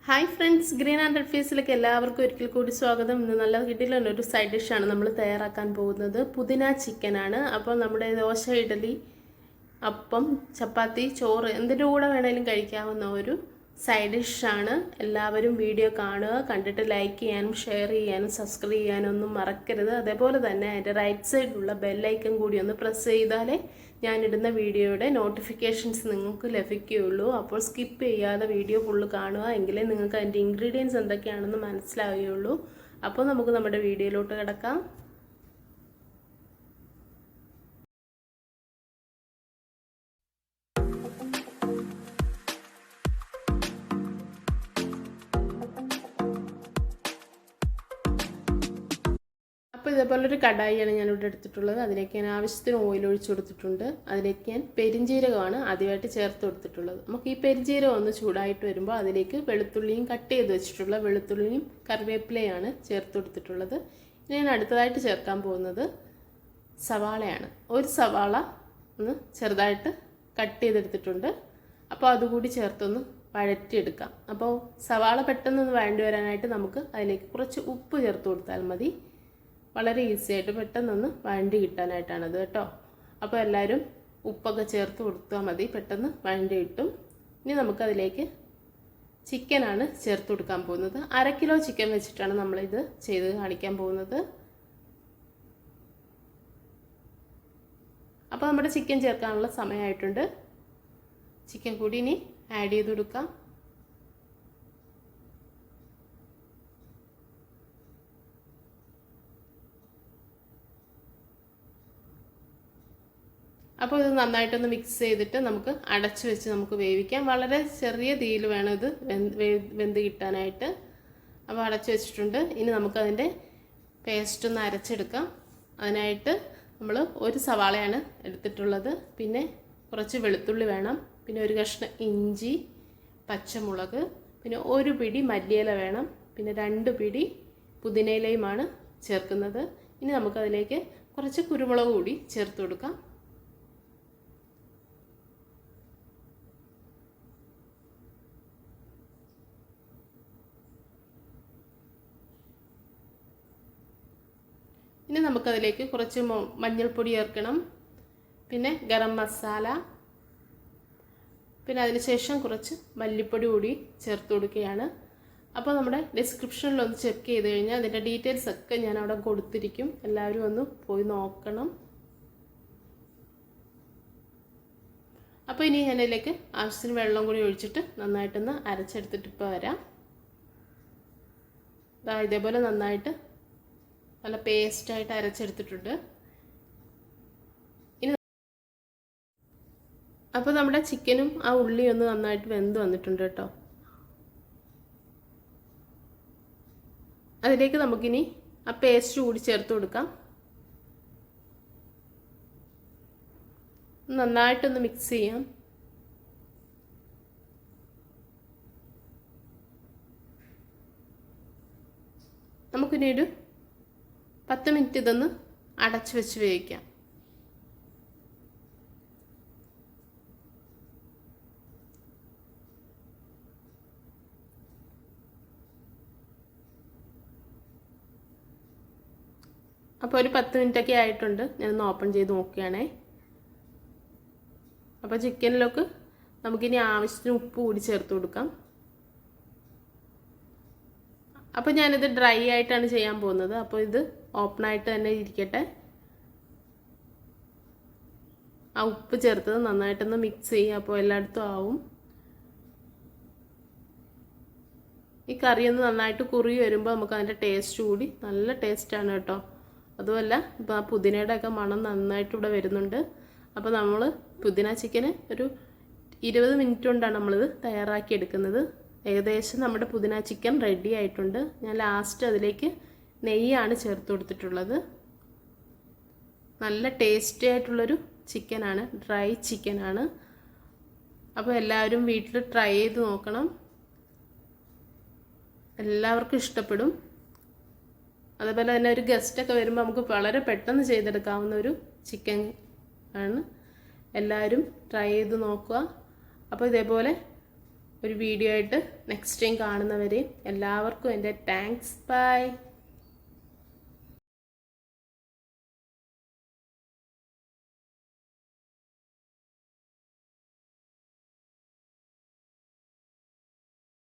Hi friends, green and red ഫേസിലേക്ക് എല്ലാവർക്കും ഒരിക്കൽ കൂടി സ്വാഗതം. ഇന്ന് നല്ല കിട്ടിയിട്ടുള്ള ഒരു സൈഡ് ഡിഷാണ് നമ്മൾ തയ്യാറാക്കാൻ പോകുന്നത്. പുതിന ചിക്കനാണ്. അപ്പോൾ നമ്മുടെ ദോശ, ഇഡലി, അപ്പം, ചപ്പാത്തി, ചോറ് എന്തിൻ്റെ കൂടെ വേണമെങ്കിലും കഴിക്കാവുന്ന ഒരു സൈഡ് ഡിഷാണ്. എല്ലാവരും വീഡിയോ കാണുക, കണ്ടിട്ട് ലൈക്ക് ചെയ്യാനും ഷെയർ ചെയ്യാനും സബ്സ്ക്രൈബ് ചെയ്യാനും ഒന്നും മറക്കരുത്. അതേപോലെ തന്നെ അതിൻ്റെ റൈറ്റ് സൈഡിലുള്ള ബെല്ലൈക്കൺ കൂടി ഒന്ന് പ്രസ് ചെയ്താലേ ഞാനിടുന്ന വീഡിയോയുടെ നോട്ടിഫിക്കേഷൻസ് നിങ്ങൾക്ക് ലഭിക്കുകയുള്ളൂ. അപ്പോൾ സ്കിപ്പ് ചെയ്യാതെ വീഡിയോ ഫുള്ള് കാണുക, എങ്കിലേ നിങ്ങൾക്ക് അതിൻ്റെ ഇൻഗ്രീഡിയൻസ് എന്തൊക്കെയാണെന്ന് മനസ്സിലാവുകയുള്ളൂ. അപ്പോൾ നമുക്ക് നമ്മുടെ വീഡിയോയിലോട്ട് കിടക്കാം. അപ്പോൾ ഇതേപോലൊരു കടായിയാണ് ഞാനിവിടെ എടുത്തിട്ടുള്ളത്. അതിലേക്ക് ഞാൻ ആവശ്യത്തിന് ഓയിൽ ഒഴിച്ച് കൊടുത്തിട്ടുണ്ട്. അതിലേക്ക് ഞാൻ പെരിഞ്ജീരകമാണ് ആദ്യമായിട്ട് ചേർത്ത് കൊടുത്തിട്ടുള്ളത്. നമുക്ക് ഈ പെരിഞ്ജീരകം ഒന്ന് ചൂടായിട്ട് വരുമ്പോൾ അതിലേക്ക് വെളുത്തുള്ളിയും കട്ട് ചെയ്ത് വെച്ചിട്ടുള്ള വെളുത്തുള്ളിയും കറിവേപ്പിലയാണ് ചേർത്ത് കൊടുത്തിട്ടുള്ളത്. ഇനി ഞാൻ അടുത്തതായിട്ട് ചേർക്കാൻ പോകുന്നത് സവാളയാണ്. ഒരു സവാള ഒന്ന് ചെറുതായിട്ട് കട്ട് ചെയ്തെടുത്തിട്ടുണ്ട്. അപ്പോൾ അതുകൂടി ചേർത്തൊന്ന് വഴറ്റിയെടുക്കാം. അപ്പോൾ സവാള പെട്ടെന്നൊന്ന് വഴണ്ടി വരാനായിട്ട് നമുക്ക് അതിലേക്ക് കുറച്ച് ഉപ്പ് ചേർത്ത് കൊടുത്താൽ മതി. വളരെ ഈസി ആയിട്ട് പെട്ടെന്നൊന്ന് വഴണ്ടി കിട്ടാനായിട്ടാണത് കേട്ടോ. അപ്പോൾ എല്ലാവരും ഉപ്പൊക്കെ ചേർത്ത് കൊടുത്താൽ മതി, പെട്ടെന്ന് വഴണ്ടി കിട്ടും. ഇനി നമുക്കതിലേക്ക് ചിക്കനാണ് ചേർത്ത് കൊടുക്കാൻ പോകുന്നത്. 1/2 കിലോ ചിക്കൻ വെച്ചിട്ടാണ് നമ്മളിത് ചെയ്ത് കാണിക്കാൻ പോകുന്നത്. അപ്പോൾ നമ്മുടെ ചിക്കൻ ചേർക്കാനുള്ള സമയമായിട്ടുണ്ട്. ചിക്കൻ കൂടി ഇനി ആഡ് ചെയ്ത് കൊടുക്കാം. അപ്പോൾ ഇത് നന്നായിട്ടൊന്ന് മിക്സ് ചെയ്തിട്ട് നമുക്ക് അടച്ചു വെച്ച് നമുക്ക് വേവിക്കാം. വളരെ ചെറിയ തീയിൽ വേണം ഇത് വെന്ത് കിട്ടാനായിട്ട്. അപ്പോൾ അടച്ചു വെച്ചിട്ടുണ്ട്. ഇനി നമുക്കതിൻ്റെ പേസ്റ്റ് ഒന്ന് അരച്ചെടുക്കാം. അതിനായിട്ട് നമ്മൾ ഒരു സവാളയാണ് എടുത്തിട്ടുള്ളത്. പിന്നെ കുറച്ച് വെളുത്തുള്ളി വേണം. പിന്നെ ഒരു കഷ്ണം ഇഞ്ചി, പച്ചമുളക്, പിന്നെ ഒരു പിടി മല്ലിയില വേണം. പിന്നെ 2 പിടി പുതിനയിലയുമാണ് ചേർക്കുന്നത്. ഇനി നമുക്കതിലേക്ക് കുറച്ച് കുരുമുളക് കൂടി ചേർത്ത് കൊടുക്കാം. ഇനി നമുക്കതിലേക്ക് കുറച്ച് മഞ്ഞൾപ്പൊടി ചേർക്കണം. പിന്നെ ഗരം മസാല, പിന്നെ അതിനുശേഷം കുറച്ച് മല്ലിപ്പൊടി കൂടി ചേർത്ത് കൊടുക്കുകയാണ്. അപ്പോൾ നമ്മുടെ ഡിസ്ക്രിപ്ഷനിലൊന്ന് ചെക്ക് ചെയ്ത് കഴിഞ്ഞാൽ അതിൻ്റെ ഡീറ്റെയിൽസ് ഒക്കെ ഞാൻ അവിടെ കൊടുത്തിരിക്കും. എല്ലാവരും ഒന്ന് പോയി നോക്കണം. അപ്പോൾ ഇനി ഞാനതിലേക്ക് ആവശ്യത്തിന് വെള്ളം കൂടി ഒഴിച്ചിട്ട് നന്നായിട്ടൊന്ന് അരച്ചെടുത്തിട്ട് ഇപ്പോൾ വരാം. ഇതേപോലെ നന്നായിട്ട് നല്ല പേസ്റ്റായിട്ട് അരച്ചെടുത്തിട്ടുണ്ട്. ഇനി അപ്പോൾ നമ്മുടെ ചിക്കനും ആ ഉള്ളിയും ഒന്ന് നന്നായിട്ട് വെന്ത് വന്നിട്ടുണ്ട് കേട്ടോ. അതിലേക്ക് നമുക്കിനി ആ പേസ്റ്റ് കൂടി ചേർത്ത് കൊടുക്കാം. നന്നായിട്ടൊന്ന് മിക്സ് ചെയ്യാം. നമുക്കിനി ഒരു 10 മിനിറ്റ് ഇതൊന്ന് അടച്ചു വെച്ച് വേവിക്കാം. അപ്പോൾ ഒരു 10 മിനിറ്റൊക്കെ ആയിട്ടുണ്ട്. ഞാനൊന്ന് ഓപ്പൺ ചെയ്ത് നോക്കുകയാണേ. അപ്പോൾ ചിക്കനിലേക്ക് നമുക്കിനി ആവശ്യത്തിന് ഉപ്പ് കൂടി ചേർത്ത് കൊടുക്കാം. അപ്പോൾ ഞാനിത് ഡ്രൈ ആയിട്ടാണ് ചെയ്യാൻ പോകുന്നത്. അപ്പോൾ ഇത് ഓപ്പണായിട്ട് തന്നെ ഇരിക്കട്ടെ. ആ ഉപ്പ് ചേർത്തത് നന്നായിട്ടൊന്ന് മിക്സ് ചെയ്യുക. അപ്പോൾ എല്ലായിടത്തും ആവും. ഈ കറിയൊന്ന് നന്നായിട്ട് കുറുകി വരുമ്പോൾ നമുക്ക് അതിൻ്റെ ടേസ്റ്റ് കൂടി നല്ല ടേസ്റ്റാണ് കേട്ടോ. അതുമല്ല ഇപ്പോൾ ആ പുതിനയുടെ ഒക്കെ മണം നന്നായിട്ട് ഇവിടെ വരുന്നുണ്ട്. അപ്പോൾ നമ്മൾ പുതിന ചിക്കന് ഒരു 20 മിനിറ്റ് കൊണ്ടാണ് നമ്മളിത് തയ്യാറാക്കി എടുക്കുന്നത്. ഏകദേശം നമ്മുടെ പുതിന ചിക്കൻ റെഡി ആയിട്ടുണ്ട്. ഞാൻ ലാസ്റ്റ് അതിലേക്ക് നെയ്യാണ് ചേർത്ത് കൊടുത്തിട്ടുള്ളത്. നല്ല ടേസ്റ്റി ആയിട്ടുള്ളൊരു ചിക്കനാണ്, ഡ്രൈ ചിക്കനാണ്. അപ്പോൾ എല്ലാവരും വീട്ടിൽ ട്രൈ ചെയ്ത് നോക്കണം. എല്ലാവർക്കും ഇഷ്ടപ്പെടും. അതുപോലെ തന്നെ ഒരു ഗസ്റ്റൊക്കെ വരുമ്പോൾ നമുക്ക് വളരെ പെട്ടെന്ന് ചെയ്തെടുക്കാവുന്ന ഒരു ചിക്കൻ ആണ്. എല്ലാവരും ട്രൈ ചെയ്ത് നോക്കുക. അപ്പോൾ ഇതേപോലെ ഒരു വീഡിയോ ആയിട്ട് നെക്സ്റ്റ് ടൈം കാണുന്നവരെ എല്ലാവർക്കും എൻ്റെ താങ്ക്സ്. ബൈ.